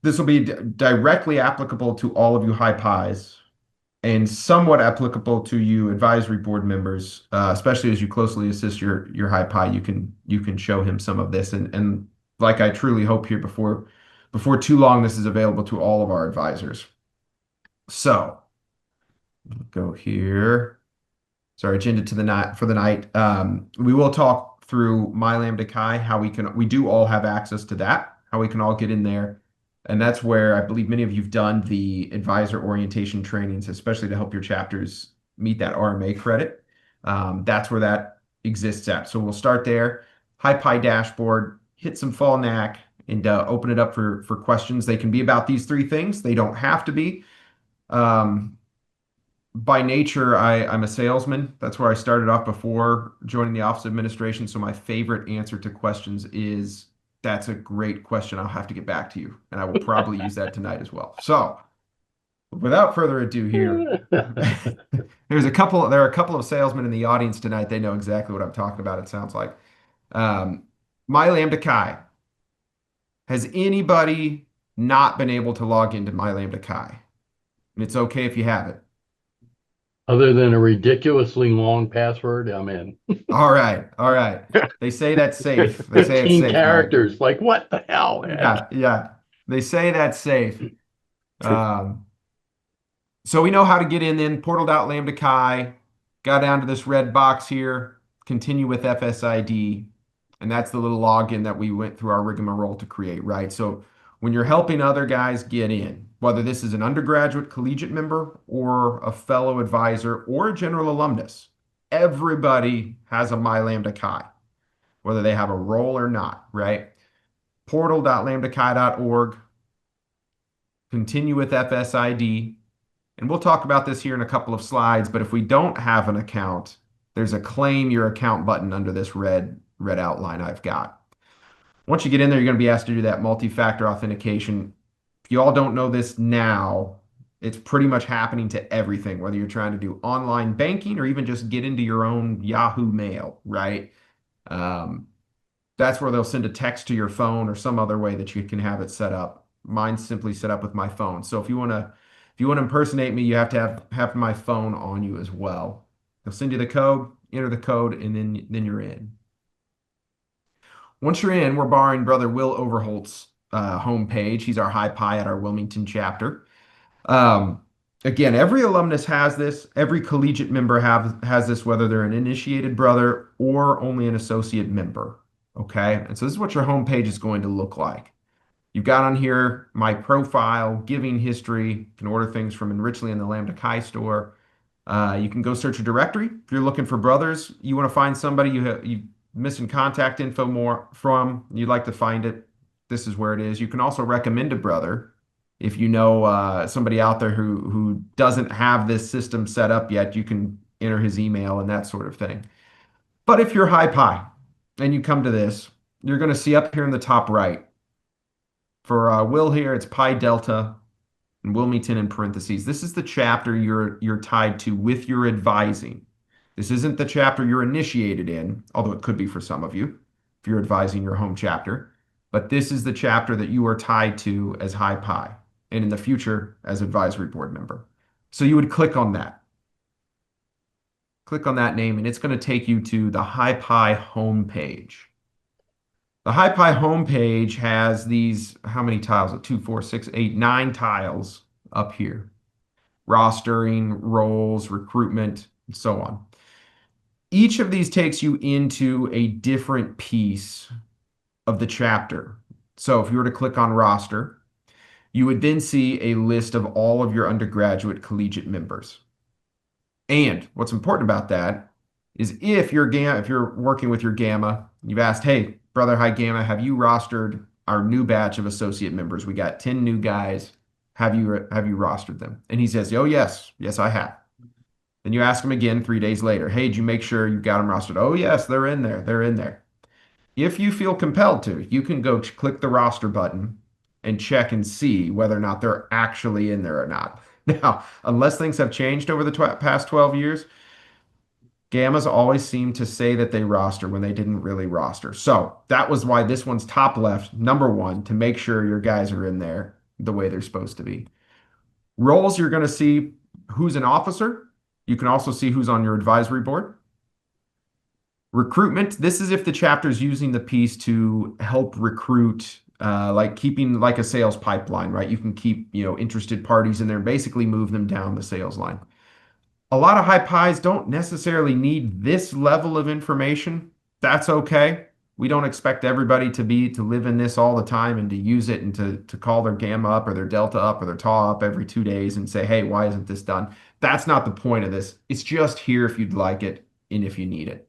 This will be directly applicable to all of you high pies and somewhat applicable to you advisory board members, especially as you closely assist your high pie. You can show him some of this, and like I truly hope here before too long, this is available to all of our advisors. So go here. So our agenda to the night for the night. We will talk through myLambdaChi, how we do all have access to that, how we can all get in there. And that's where I believe many of you've done the advisor orientation trainings, especially to help your chapters meet that RMA credit. That's where that exists at. So we'll start there. High Pi dashboard, hit some fall knack, and open it up for questions. They can be about these three things. They don't have to be. By nature, I'm a salesman. That's where I started off before joining the Office of Administration. So my favorite answer to questions is, that's a great question. I'll have to get back to you. And I will probably use that tonight as well. So without further ado here, there are a couple of salesmen in the audience tonight. They know exactly what I'm talking about, it sounds like. myLambdaChi. Has anybody not been able to log into myLambdaChi? And it's okay if you haven't. Other than a ridiculously long password, I'm in. All right, all right. They say that's safe. They say it's 15 safe, right? characters. Like, what the hell, man? Yeah, yeah. They say that's safe. Um, so we know how to get in then. Portal.lambda got down to this red box here, continue with FSID, and that's the little login that we went through our rigmarole to create, right? So when you're helping other guys get in, whether this is an undergraduate collegiate member or a fellow advisor or a general alumnus, everybody has a myLambdaChi, whether they have a role or not, right? Portal.lambdachi.org, continue with FSID. And we'll talk about this here in a couple of slides, but if we don't have an account, there's a claim your account button under this red outline I've got. Once you get in there, you're going to be asked to do that multi-factor authentication. If you all don't know this now, it's pretty much happening to everything, whether you're trying to do online banking or even just get into your own Yahoo Mail, right? Um, that's where they'll send a text to your phone or some other way that you can have it set up. Mine's simply set up with my phone. So if you want to impersonate me, you have to have my phone on you as well. They'll send you the code, enter the code, and then you're in. Once you're in, we're borrowing Brother Will Overholt's homepage. He's our high pi at our Wilmington chapter. Um, Again, every alumnus has this. Every collegiate member has this, whether they're an initiated brother or only an associate member. Okay, and so this is what your homepage is going to look like. You've got on here my profile, giving history. You can order things from Enrichly in the Lambda Chi store. You can go search a directory. If you're looking for brothers, you want to find somebody you missing contact info more from, you'd like to find it, this is where it is. You can also recommend a brother if you know somebody out there who doesn't have this system set up yet. You can enter his email and that sort of thing. But if you're high pi and you come to this, you're going to see up here in the top right for Will here, it's pi delta and Wilmington in parentheses. This is the chapter you're tied to with your advising. This isn't the chapter you're initiated in, although it could be for some of you if you're advising your home chapter. But this is the chapter that you are tied to as high pi and in the future as advisory board member. So you would click on that. Click on that name, and it's going to take you to the high pi homepage. The high pi homepage has these, how many tiles? 2, 4, 6, 8, 9 tiles up here. Rostering, roles, recruitment, and so on. Each of these takes you into a different piece of the chapter. So if you were to click on roster, you would then see a list of all of your undergraduate collegiate members. And what's important about that is if you're working with your Gamma, you've asked, hey, Brother High Gamma, have you rostered our new batch of associate members? We got 10 new guys. Have you rostered them? And he says, oh, yes, I have. Then you ask him again 3 days later, hey, did you make sure you got them rostered? Oh, yes, they're in there. They're in there. If you feel compelled to, you can go click the roster button and check and see whether or not they're actually in there or not. Now, unless things have changed over the past 12 years, Gammas always seem to say that they roster when they didn't really roster. So that was why this one's top left, number one, to make sure your guys are in there. the way they're supposed to be. Roles, you're going to see who's an officer. You can also see who's on your advisory board. Recruitment, this is if the chapter is using the piece to help recruit, like keeping like a sales pipeline, right? You can keep, interested parties in there and basically move them down the sales line. A lot of high pies don't necessarily need this level of information. That's okay. We don't expect everybody to live in this all the time and to use it and to call their gamma up or their delta up or their tau up every 2 days and say, hey, why isn't this done? That's not the point of this. It's just here if you'd like it and if you need it.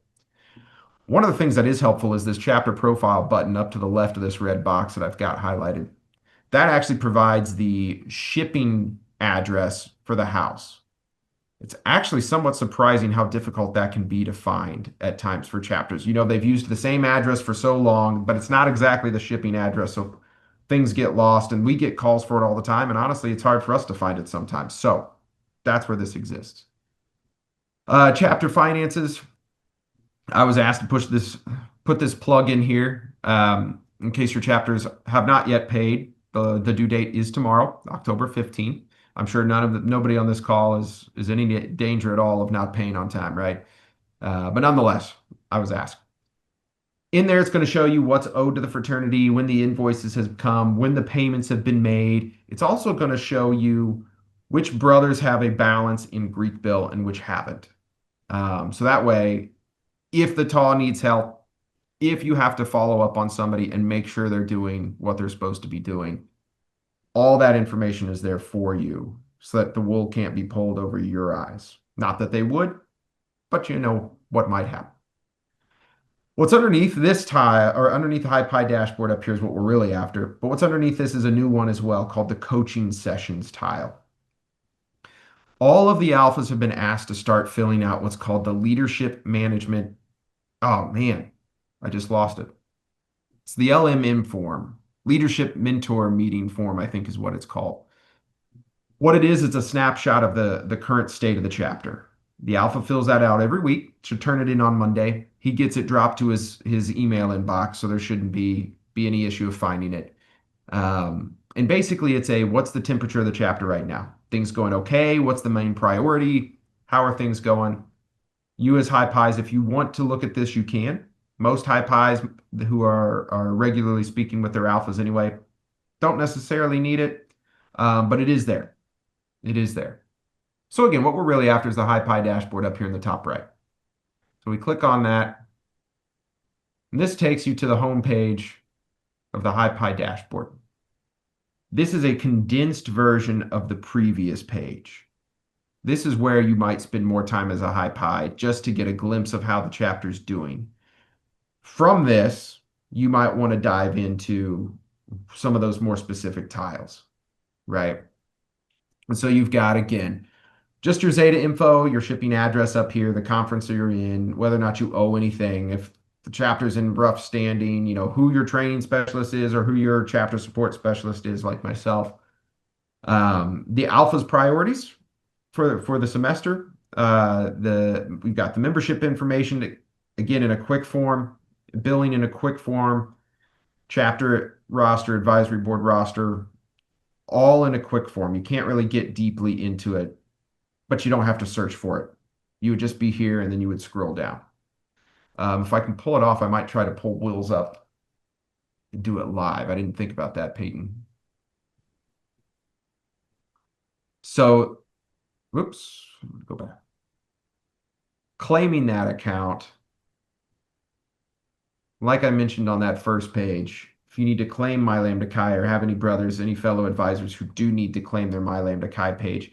One of the things that is helpful is this chapter profile button up to the left of this red box that I've got highlighted. That actually provides the shipping address for the house. It's actually somewhat surprising how difficult that can be to find at times for chapters. They've used the same address for so long, but it's not exactly the shipping address. So things get lost and we get calls for it all the time. And honestly, it's hard for us to find it sometimes. So that's where this exists. Chapter finances. I was asked to put this plug in here in case your chapters have not yet paid. The due date is tomorrow, October 15th. I'm sure nobody on this call is any danger at all of not paying on time, right? But nonetheless, I was asked. In there, it's going to show you what's owed to the fraternity, when the invoices have come, when the payments have been made. It's also going to show you which brothers have a balance in Greek bill and which haven't. So that way, if the TAW needs help, if you have to follow up on somebody and make sure they're doing what they're supposed to be doing, all that information is there for you so that the wool can't be pulled over your eyes. Not that they would, but you know what might happen. What's underneath this tie or underneath the High Pi dashboard up here is what we're really after. But what's underneath this is a new one as well called the coaching sessions tile. All of the alphas have been asked to start filling out what's called the leadership management. Oh man, I just lost it. It's the LMM form, leadership mentor meeting form, I think is what it's called. What it is, it's a snapshot of the current state of the chapter. The alpha fills that out every week, should turn it in on Monday. He gets it dropped to his email inbox, so there shouldn't be any issue of finding it. And basically, it's what's the temperature of the chapter right now? Things going okay? What's the main priority? How are things going? You as high pies, if you want to look at this, you can. Most high pies who are regularly speaking with their alphas anyway don't necessarily need it, but it is there. It is there. So again, what we're really after is the high pi dashboard up here in the top right. So we click on that. And this takes you to the home page of the high pi dashboard. This is a condensed version of the previous page. This is where you might spend more time as a high pi just to get a glimpse of how the chapter's doing. From this, you might want to dive into some of those more specific tiles, right? And so you've got, again, just your Zeta info, your shipping address up here, the conference you're in, whether or not you owe anything, if the chapter's in rough standing, who your training specialist is or who your chapter support specialist is, like myself. The alpha's priorities for the semester. We've got the membership information, again, in a quick form, billing in a quick form, chapter roster, advisory board roster, all in a quick form. You can't really get deeply into it, but you don't have to search for it. You would just be here and then you would scroll down. If I can pull it off, I might try to pull Will's up and do it live. I didn't think about that, Peyton. So, whoops, go back. Claiming that account, like I mentioned on that first page, if you need to claim myLambdaChi or have any brothers, any fellow advisors who do need to claim their myLambdaChi page,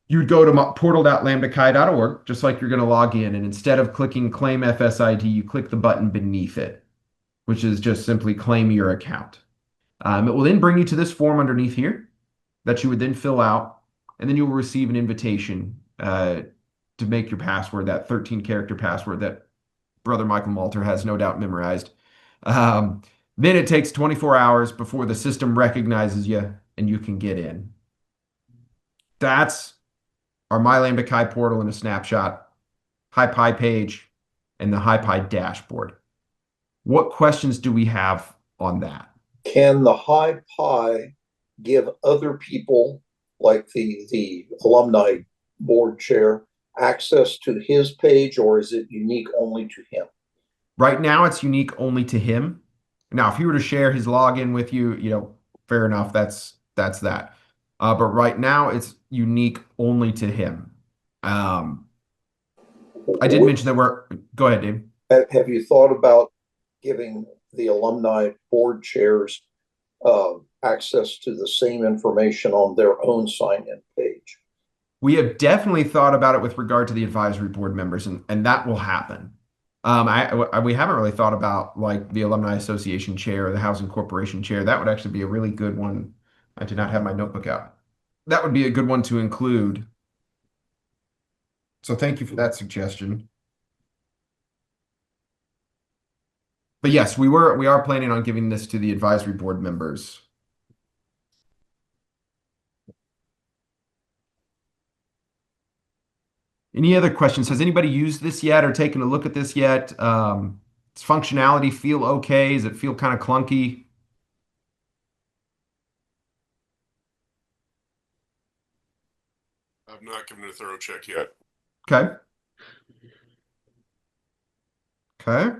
you would go to portal.lambdachi.org, just like you're going to log in. And instead of clicking claim FSID, you click the button beneath it, which is just simply claim your account. It will then bring you to this form underneath here that you would then fill out, and then you will receive an invitation to make your password, that 13-character password that Brother Michael Malter has no doubt memorized. Then it takes 24 hours before the system recognizes you and you can get in. That's our myLambdaChi portal in a snapshot, HiPi page, and the HiPi dashboard. What questions do we have on that? Can the high pi give other people, like the alumni board chair, access to his page, or is it unique only to him? Right now, it's unique only to him. Now, if he were to share his login with you, fair enough. That's that. But right now, it's unique only to him. Um, I did mention that we're. Go ahead, Dave. Have you thought about giving the alumni board chairs access to the same information on their own sign-in page? We have definitely thought about it with regard to the advisory board members, and that will happen. We haven't really thought about like the alumni association chair or the housing corporation chair. That would actually be a really good one. I did not have my notebook out. That would be a good one to include. So thank you for that suggestion. But yes, we are planning on giving this to the advisory board members. Any other questions? Has anybody used this yet or taken a look at this yet? Does functionality feel okay? Does it feel kind of clunky? I've not given it a thorough check yet. Okay. Okay.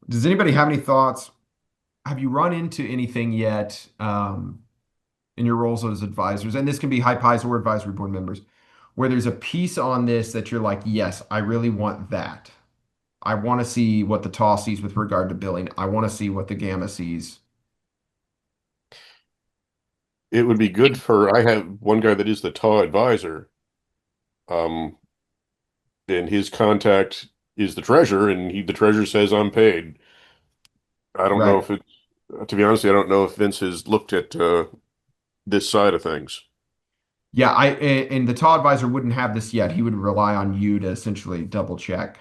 Does anybody have any thoughts? Have you run into anything yet in your roles as advisors? And this can be high pies or advisory board members, where there's a piece on this that you're like, yes, I really want that. I want to see what the TAW sees with regard to billing. I want to see what the Gamma sees. It would be good for, I have one guy that is the TAW advisor. And his contact is the treasurer, and the treasurer says I'm paid. I don't know Right. if it, to be honest, I don't know if Vince has looked at this side of things. Yeah, and the TAW advisor wouldn't have this yet. He would rely on you to essentially double check.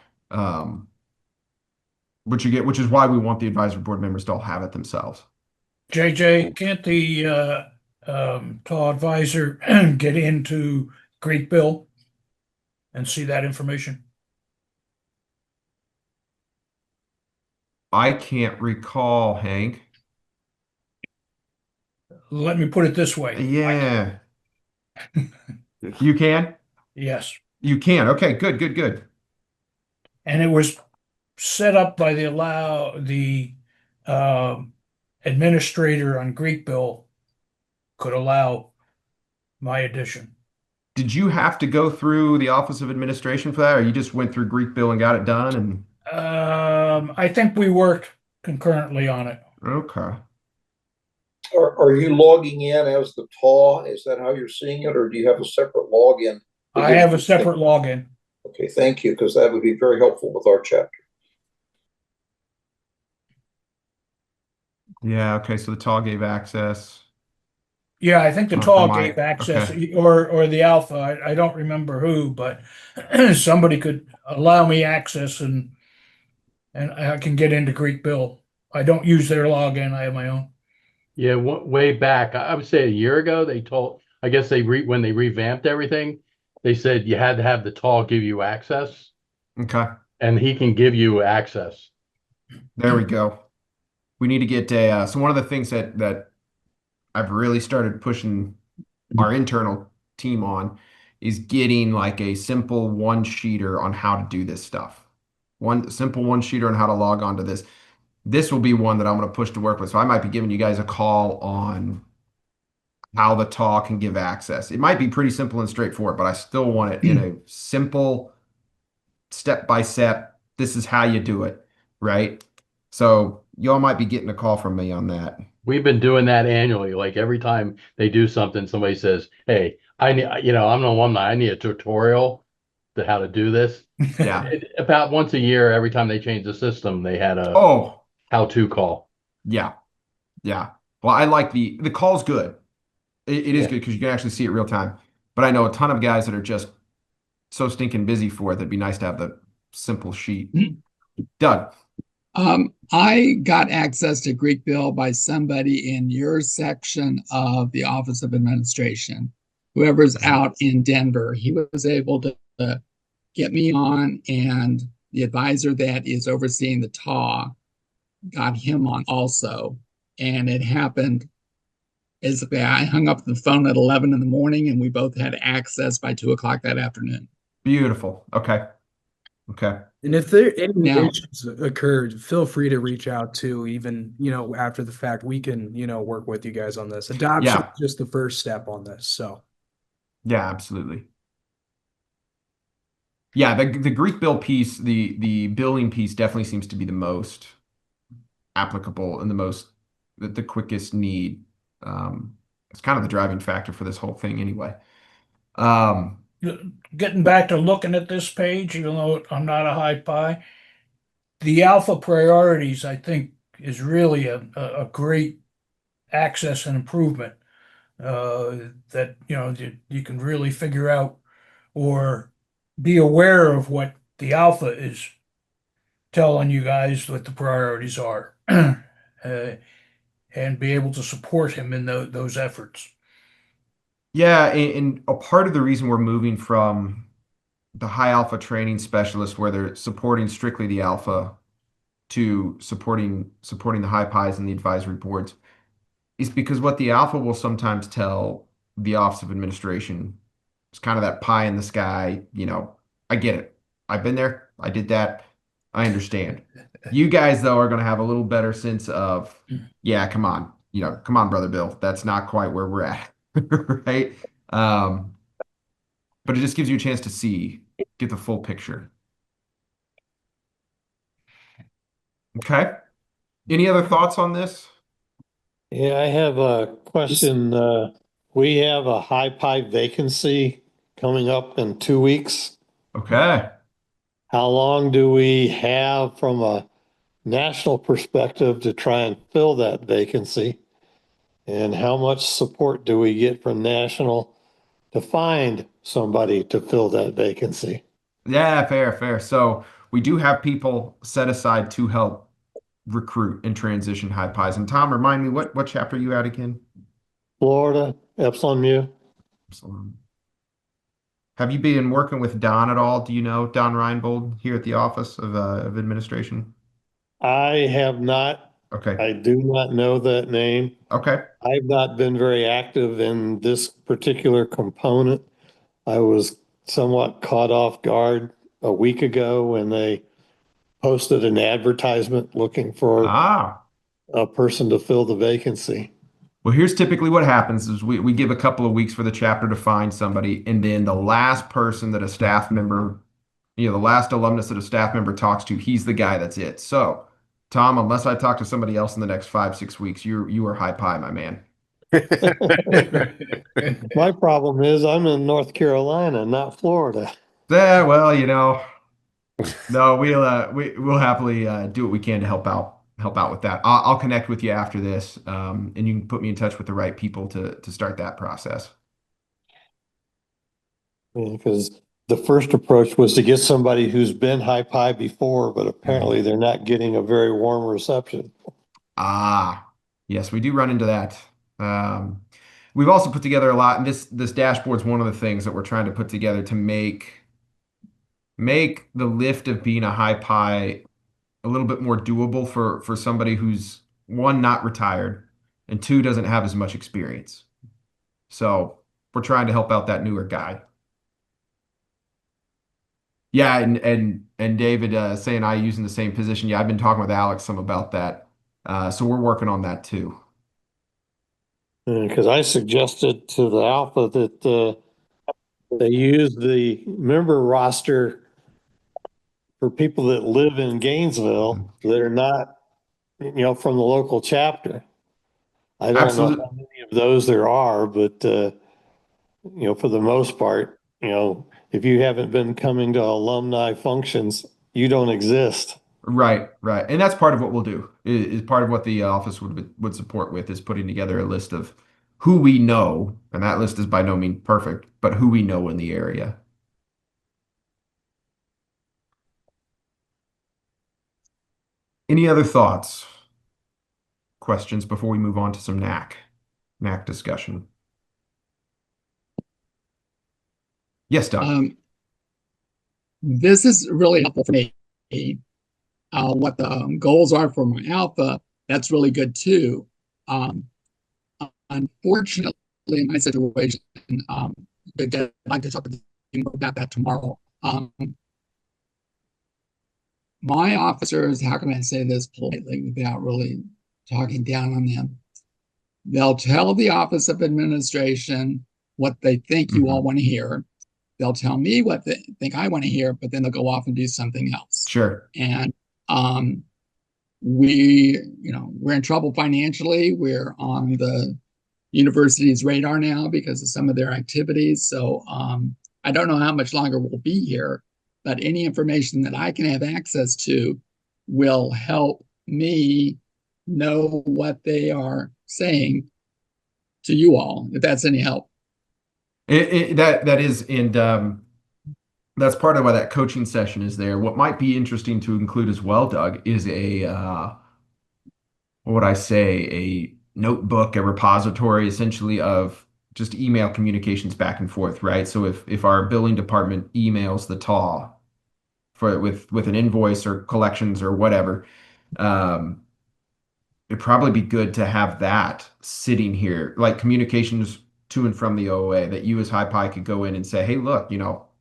Which is why we want the advisory board members to all have it themselves. JJ, can't the TAW advisor get into Greek Bill and see that information? I can't recall, Hank. Let me put it this way. Yeah. You can? Yes. You can. Okay, good, good, good. And it was set up by the administrator on Greek Bill could allow my addition. Did you have to go through the Office of Administration for that, or you just went through Greek Bill and got it done? And I think we worked concurrently on it. okay. Are you logging in as the TAW? Is that how you're seeing it, or do you have a separate login? I have a separate login. Okay, thank you, because that would be very helpful with our chapter. Yeah, okay, so the TAW gave access. Yeah, I think the For TAW my- gave access, okay. or the Alpha. I don't remember who, but somebody could allow me access, and I can get into Greek Bill. I don't use their login. I have my own. Yeah, way back, I would say a year ago, I guess when they revamped everything, they said you had to have the TAW give you access, Okay, and he can give you access. there we go. We need to get so one of the things that I've really started pushing our internal team on is getting like a simple one-sheeter on how to do this stuff. One simple one-sheeter on how to log on to this. This will be one that I'm going to push to work with. So I might be giving you guys a call on how the TAW can give access. It might be pretty simple and straightforward, but I still want it in a simple step by step. This is how you do it, right? So y'all might be getting a call from me on that. We've been doing that annually. Like every time they do something, somebody says, "Hey, I'm an alumni. I need a tutorial to how to do this." Yeah. About once a year, every time they change the system, they had a Oh, how-to call. yeah. Yeah. Well, I like the call's good. It is Yeah. good because you can actually see it real time. But I know a ton of guys that are just so stinking busy for it. That'd be nice to have the simple sheet. Doug. I got access to Greek Bill by somebody in your section of the Office of Administration. Whoever's out in Denver, he was able to get me on, and the advisor that is overseeing the TAW got him on also. And it happened basically, I hung up the phone at 11 in the morning and we both had access by 2 o'clock that afternoon. Beautiful. Okay. Okay. And if there any Now, issues occurred, feel free to reach out to even, after the fact. We can, work with you guys on this. Adoption Yeah. is just the first step on this. So Yeah, absolutely. Yeah, the Greek bill piece, the billing piece definitely seems to be the most applicable and the quickest need. It's kind of the driving factor for this whole thing anyway. Um, Getting back to looking at this page, even though I'm not a high pi, the alpha priorities, I think, is really a great access and improvement that you can really figure out or be aware of what the alpha is telling you guys what the priorities are, and be able to support him in those efforts. yeah, and a part of the reason we're moving from the high alpha training specialist where they're supporting strictly the alpha to supporting the high pies and the advisory boards is because what the alpha will sometimes tell the Office of Administration is kind of that pie in the sky, I get it. I've been there. I did that. I understand. You guys, though, are going to have a little better sense of, yeah, come on, come on, Brother Bill. That's not quite where we're at, right? Um, but it just gives you a chance to get the full picture. Okay. Any other thoughts on this? Yeah, I have a question. We have a high pipe vacancy coming up in 2 weeks. Okay. How long do we have from a national perspective to try and fill that vacancy? And how much support do we get from national to find somebody to fill that vacancy? Yeah, fair, fair. So we do have people set aside to help recruit and transition high pies. And Tom, remind me what chapter you at again? Florida, Epsilon Mu. Absalom. Have you been working with Don at all? Do you know Don Reinbold here at the Office of Administration? I have not, Okay. I do not know that name. Okay. I've not been very active in this particular component. I was somewhat caught off guard a week ago when they posted an advertisement looking for Ah. a person to fill the vacancy. Well, here's typically what happens is we give a couple of weeks for the chapter to find somebody, and then the last person that a staff member, the last alumnus that a staff member talks to, he's the guy that's it. So, Tom, unless I talk to somebody else in the next 5, 6 weeks, you are high pie, my man. My problem is I'm in North Carolina, not Florida. Yeah, well, no, we'll happily do what we can to help out with that. I'll connect with you after this, and you can put me in touch with the right people to start that process. Because the first approach was to get somebody who's been high pie before, but apparently they're not getting a very warm reception. Ah, yes, we do run into that. We've also put together a lot, and this dashboard's one of the things that we're trying to put together to make the lift of being a high pie a little bit more doable for somebody who's one, not retired, and two, doesn't have as much experience. So we're trying to help out that newer guy. Yeah, and David saying I using the same position. Yeah, I've been talking with Alex some about that. So we're working on that too. Because I suggested to the Alpha that they use the member roster for people that live in Gainesville that are not, from the local chapter. I don't know Absolutely. how many of those there are, but for the most part, if you haven't been coming to alumni functions, you don't exist. Right, right. And that's part of what we'll do is part of what the office would support with is putting together a list of who we know, and that list is by no means perfect, but who we know in the area. Any other thoughts, questions before we move on to some knack discussion? Yes, Doug. This is really helpful for me what the goals are for my alpha, that's really good too. Um, Unfortunately, in my situation, um, I'd like to talk about that tomorrow. My officers, how can I say this politely without really talking down on them? They'll tell the Office of Administration what they think you all want to hear. They'll tell me what they think I want to hear, but then they'll go off and do something else. Sure. And we're in trouble financially. We're on the university's radar now because of some of their activities. So I don't know how much longer we'll be here, but any information that I can have access to will help me know what they are saying to you all, if that's any help. That is, and that's part of why that coaching session is there. What might be interesting to include as well, Doug, is what would I say, a notebook, a repository essentially of just email communications back and forth, right? So if our billing department emails the TAW with an invoice or collections or whatever, um, it'd probably be good to have that sitting here, like communications to and from the OA, that you as High Pi could go in and say, hey, look,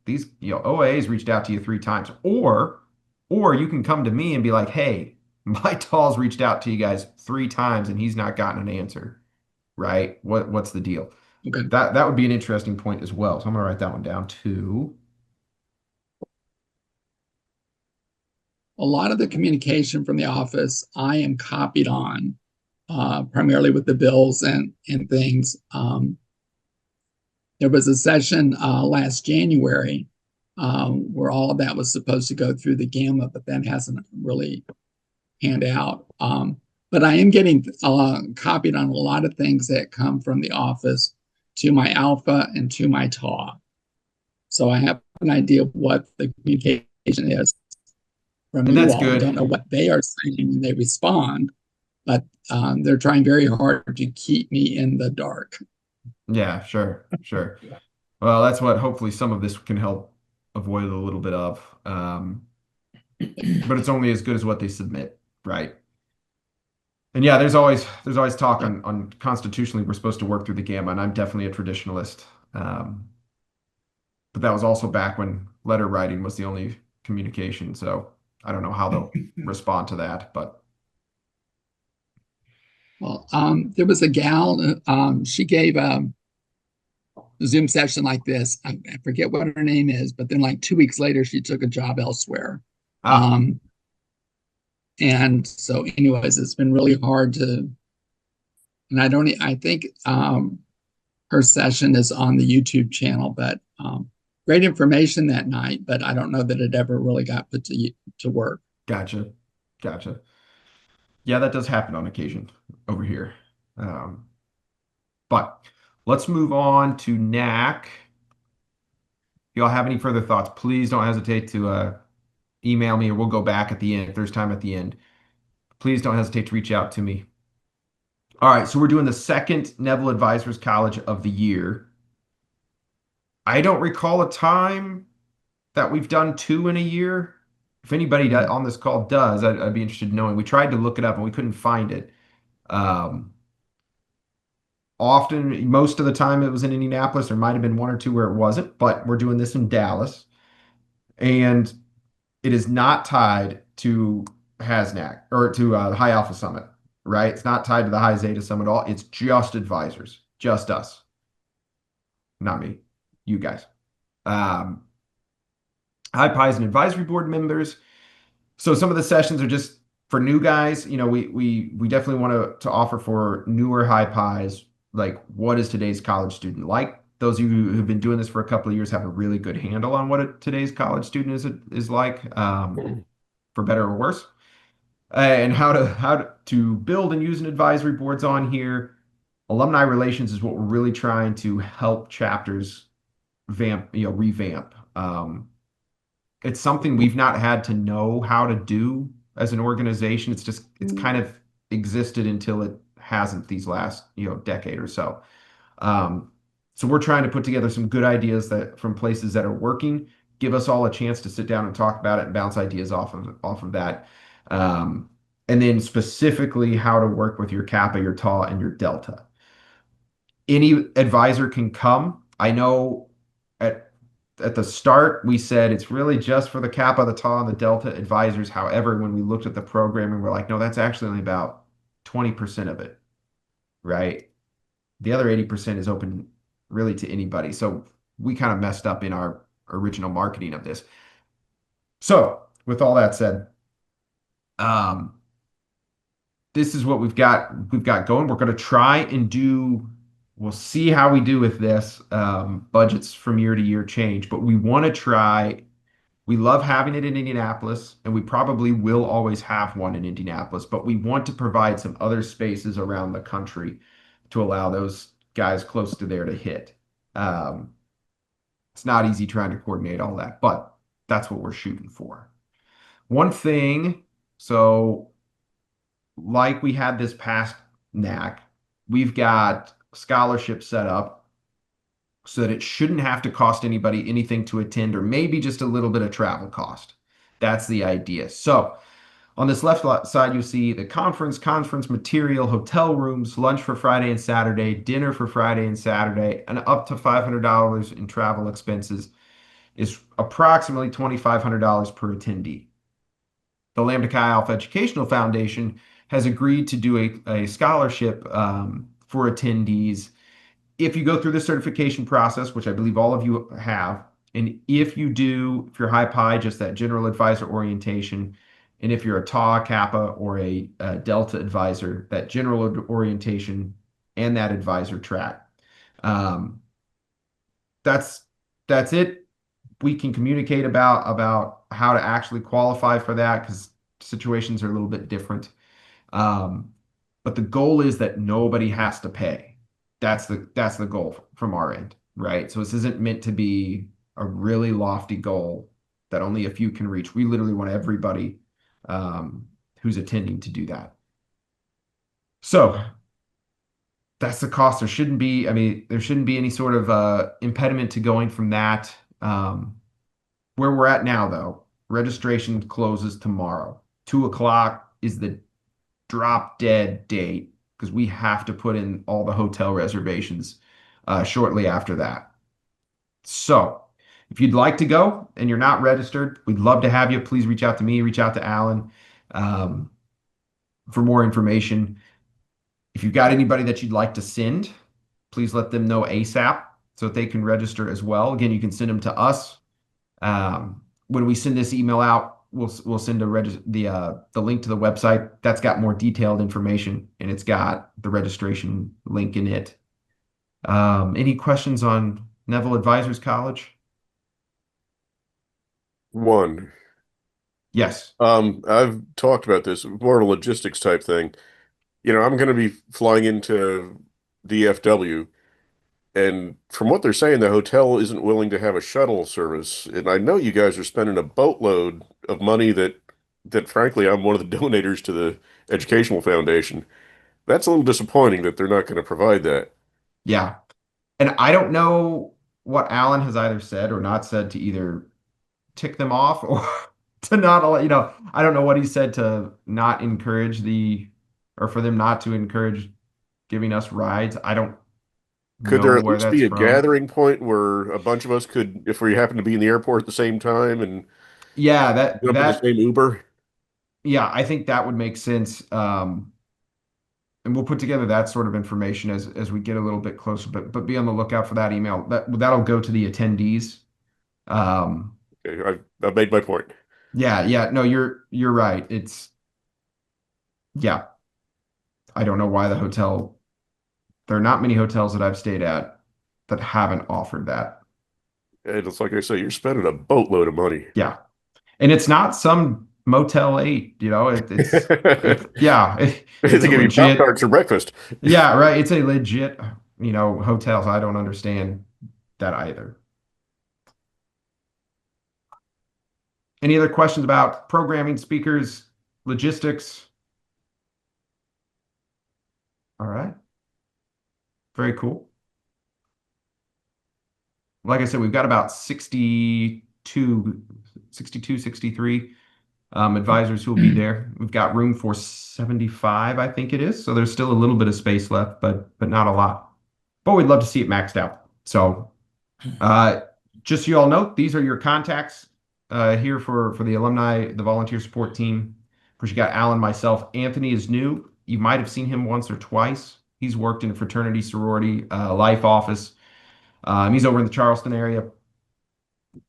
these, OAs reached out to you 3 times, or you can come to me and be like, hey, my Tall's reached out to you guys 3 times and he's not gotten an answer, right? What's the deal? Okay. That would be an interesting point as well. So I'm gonna write that one down too. A lot of the communication from the office I am copied on, primarily with the bills and things. There was a session last January where all of that was supposed to go through the gamma, but that hasn't really panned out. But I am getting copied on a lot of things that come from the office to my alpha and to my TAW. So I have an idea of what the communication is from And you that's all. good. I don't know what they are saying when they respond, but they're trying very hard to keep me in the dark. Yeah, sure. Well, that's what hopefully some of this can help avoid a little bit of. But it's only as good as what they submit, right? And yeah, there's always talk on constitutionally we're supposed to work through the gamma, and I'm definitely a traditionalist. But that was also back when letter writing was the only communication. So I don't know how they'll respond to that, but Well, there was a gal, she gave a Zoom session like this. I forget what her name is, but then like 2 weeks later, she took a job elsewhere. Um, and so anyways, it's been really hard to, and I think her session is on the YouTube channel, but great information that night, but I don't know that it ever really got put to work. Gotcha. Yeah, that does happen on occasion over here. But let's move on to NAC. If y'all have any further thoughts, please don't hesitate to email me, or we'll go back at the end if there's time at the end. Please don't hesitate to reach out to me. All right, so we're doing the second Neville Advisors College of the year. I don't recall a time that we've done 2 in a year. If anybody on this call does, I'd be interested in knowing. We tried to look it up and we couldn't find it. Often, most of the time it was in Indianapolis. There might have been 1 or 2 where it wasn't, but we're doing this in Dallas. And it is not tied to HASNAC or to the High Alpha Summit, right? It's not tied to the High Zeta Summit at all. It's just advisors, just us. Not me, you guys. High Pies and advisory board members. So some of the sessions are just for new guys. We definitely want to offer for newer High Pies, like what is today's college student like? Those of you who've been doing this for a couple of years have a really good handle on what today's college student is like, for better or worse, and how to build and use an advisory boards on here. Alumni relations is what we're really trying to help chapters revamp. It's something we've not had to know how to do as an organization. It's kind of existed until it hasn't these last decade or so. So we're trying to put together some good ideas that from places that are working, give us all a chance to sit down and talk about it and bounce ideas off of that. Um, and then specifically how to work with your kappa, your tau, and your delta. Any advisor can come. I know at the start we said it's really just for the kappa, the tau, and the delta advisors. However, when we looked at the programming, we're like, no, that's actually only about 20% of it, right? The other 80% is open really to anybody. So we kind of messed up in our original marketing of this. So with all that said, um, this is what we've got going. We're going to try and we'll see how we do with this. Budgets from year to year change, but we want to try. We love having it in Indianapolis, and we probably will always have one in Indianapolis, but we want to provide some other spaces around the country to allow those guys close to there to hit. Um, it's not easy trying to coordinate all that, but that's what we're shooting for. One thing, so like we had this past NAC, we've got scholarships set up so that it shouldn't have to cost anybody anything to attend, or maybe just a little bit of travel cost. That's the idea. So on this left side, you see the conference material, hotel rooms, lunch for Friday and Saturday, dinner for Friday and Saturday, and up to $500 in travel expenses is approximately $2,500 per attendee. The Lambda Chi Alpha Educational Foundation has agreed to do a scholarship for attendees if you go through the certification process, which I believe all of you have, and if you're high pi, just that general advisor orientation, and if you're a tau, kappa, or a delta advisor, that general orientation and that advisor track. Um, that's it. We can communicate about how to actually qualify for that because situations are a little bit different. Um, but the goal is that nobody has to pay. That's the goal from our end, right? So this isn't meant to be a really lofty goal that only a few can reach. We literally want everybody who's attending to do that. So that's the cost. I mean, there shouldn't be any sort of impediment to going from that. Where we're at now, though, registration closes tomorrow. 2 o'clock is the drop dead date because we have to put in all the hotel reservations shortly after that. So if you'd like to go and you're not registered, we'd love to have you. Please reach out to me, reach out to Alan um, for more information. If you've got anybody that you'd like to send, please let them know ASAP so that they can register as well. Again, you can send them to us. When we send this email out, we'll send the link to the website. That's got more detailed information and it's got the registration link in it. Any questions on Neville Advisors College? One. Yes. I've talked about this, more of a logistics type thing. I'm going to be flying into DFW, and from what they're saying, the hotel isn't willing to have a shuttle service. And I know you guys are spending a boatload of money that frankly, I'm one of the donators to the Educational Foundation. That's a little disappointing that they're not going to provide that. Yeah. And I don't know what Alan has either said or not said to either tick them off or to not, I don't know what he said to not encourage or for them not to encourage giving us rides. I don't Could know there at where least that's be a from. gathering point where a bunch of us could, if we happen to be in the airport at the same time and Yeah, that jump in the that same Uber? yeah, I think that would make sense. And we'll put together that sort of information as we get a little bit closer, but be on the lookout for that email. That'll go to the attendees. Um, Okay, I've made my point. yeah, no, you're right. Yeah, I don't know why there are not many hotels that I've stayed at that haven't offered that. And it's like I say, you're spending a boatload of money. Yeah. And it's not some Motel 8, They it's a give you Pop legit, Tarts for breakfast. yeah, right. It's a legit, hotel. So I don't understand that either. Any other questions about programming, speakers, logistics? All right. Very cool. Like I said, we've got about 62, 63 advisors who will be there. We've got room for 75, I think it is. So there's still a little bit of space left, but not a lot. But we'd love to see it maxed out. So just so you all know, these are your contacts here for the alumni, the volunteer support team. Of course, you got Alan, myself. Anthony is new. You might have seen him once or twice. He's worked in a fraternity, sorority, life office. He's over in the Charleston area.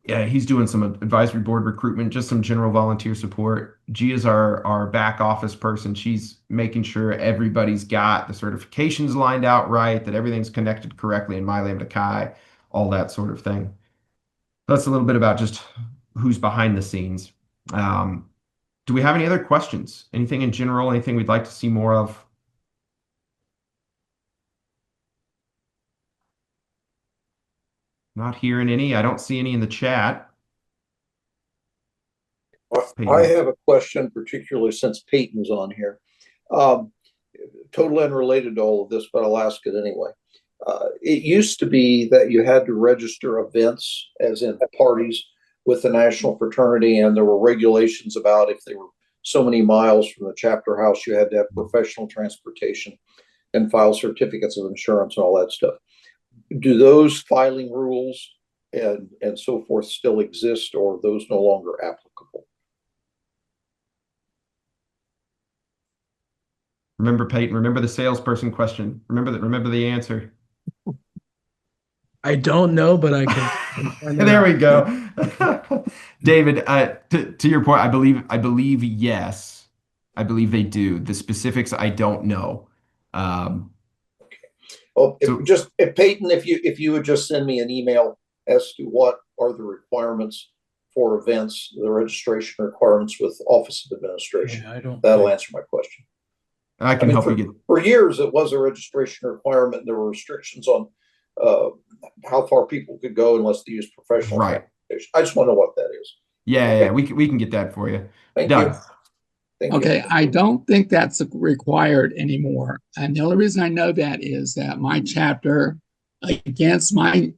Yeah, he's doing some advisory board recruitment, just some general volunteer support. Gia's our back office person. She's making sure everybody's got the certifications lined out right, that everything's connected correctly in myLambdaChi, all that sort of thing. That's a little bit about just who's behind the scenes. Do we have any other questions? Anything in general? Anything we'd like to see more of? Not hearing any. I don't see any in the chat. I have a question, particularly since Peyton's on here. Totally unrelated to all of this, but I'll ask it anyway. It used to be that you had to register events, as in parties, with the national fraternity, and there were regulations about if they were so many miles from the chapter house, you had to have professional transportation and file certificates of insurance and all that stuff. Do those filing rules and so forth still exist, or are those no longer applicable? Remember, Peyton, remember the salesperson question. Remember the answer. I don't know, but I can. There we go. David, to your point, I believe yes. I believe they do. The specifics I don't know. Well, if Peyton, if you would just send me an email as to what are the requirements for events, the registration requirements with Office of Administration, that'll answer my question. I can help you get. For years, it was a registration requirement. There were restrictions on how far people could go unless they used professional transportation. I just want to know what that is. Yeah, we can get that for you. Thank Doug. you. Thank Okay, you. I don't think that's required anymore. And the only reason I know that is that my chapter, against my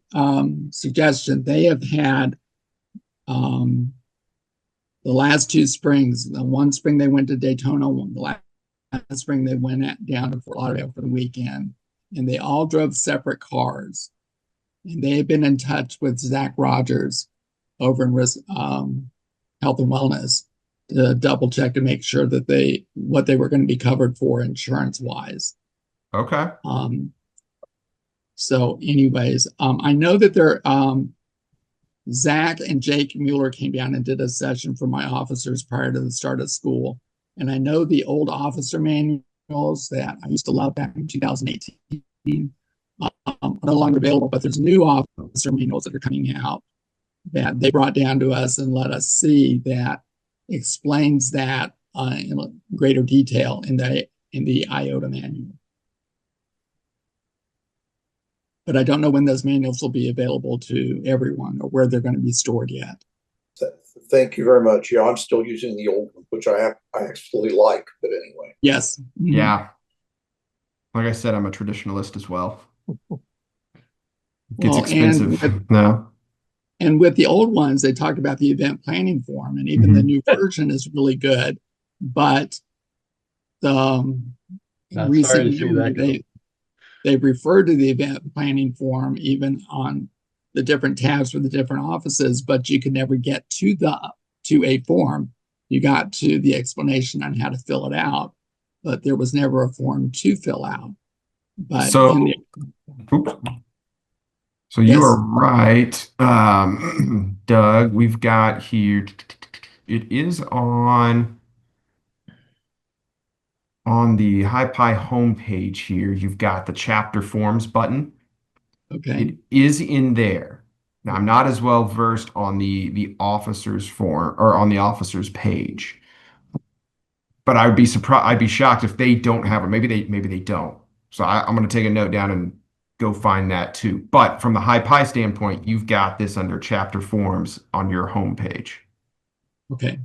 suggestion, they have had the last two springs. The one spring they went to Daytona, the last spring they went down to Fort Lauderdale for the weekend, and they all drove separate cars. And they have been in touch with Zach Rogers over in Health and Wellness to double check to make sure that what they were going to be covered for insurance wise. Okay. So anyways, I know that Zach and Jake Mueller came down and did a session for my officers prior to the start of school. And I know the old officer manuals that I used to love back in 2018 are no longer available, but there's new officer manuals that are coming out that they brought down to us and let us see that explains that in greater detail in the IOTA manual. But I don't know when those manuals will be available to everyone or where they're going to be stored yet. Thank you very much. Yeah, I'm still using the old one, which I actually like, but anyway. Yes. Mm-hmm. Yeah. Like I said, I'm a traditionalist as well. It gets expensive now. And with the old ones, they talked about the event planning form, and even the new version is really good. But in recent years, they've referred to the event planning form even on the different tabs for the different offices, but you could never get to a form. You got to the explanation on how to fill it out, but there was never a form to fill out. But so yes. You are right, Doug. We've got here. It is on the HiPi homepage here. You've got the chapter forms button. Okay. It is in there. Now, I'm not as well versed on the officers form or on the officers page, but I would be surprised. I'd be shocked if they don't have it. Maybe they don't. So I'm going to take a note down and go find that too. But from the HiPi standpoint, you've got this under chapter forms on your homepage. Okay.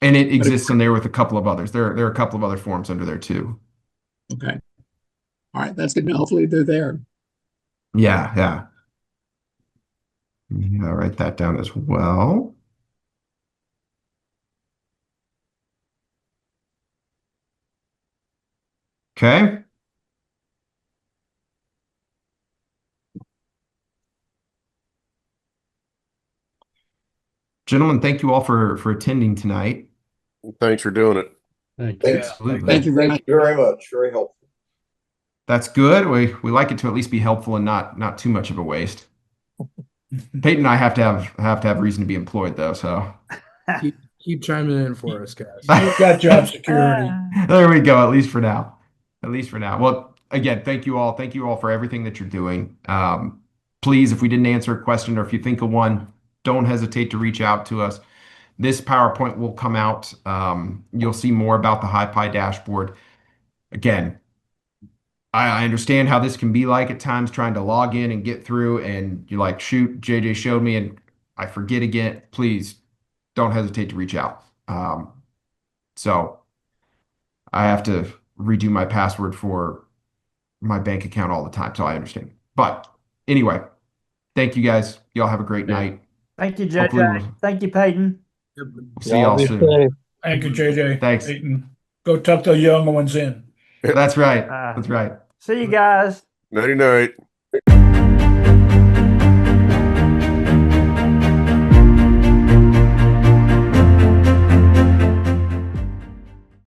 And it exists in there with a couple of others. There are a couple of other forms under there too. Okay. All right. That's good. Hopefully they're there. Yeah. I'll write that down as well. Okay. Gentlemen, thank you all for attending tonight. Thanks for doing it. Thank you. Thanks. Absolutely. Thank you very much. Thank you very much. Very helpful. That's good. We like it to at least be helpful and not too much of a waste. Peyton and I have to have reason to be employed though, so Keep chiming in for us, guys. You've got job security. there we go, at least for now. At least for now. Well, again, thank you all. Thank you all for everything that you're doing. Please, if we didn't answer a question or if you think of one, don't hesitate to reach out to us. This PowerPoint will come out. You'll see more about the HiPi dashboard. Again, I understand how this can be like at times trying to log in and get through and you're like, shoot, JJ showed me and I forget again. Please don't hesitate to reach out. So I have to redo my password for my bank account all the time, so I understand. But anyway, thank you guys. Y'all have a great night. Thank you, Hopefully JJ. Thank you, Peyton. We'll see y'all be soon. safe. Thank you, JJ. Thanks. Peyton. Go tuck the young ones in. That's right. That's right. See you guys. Nighty night.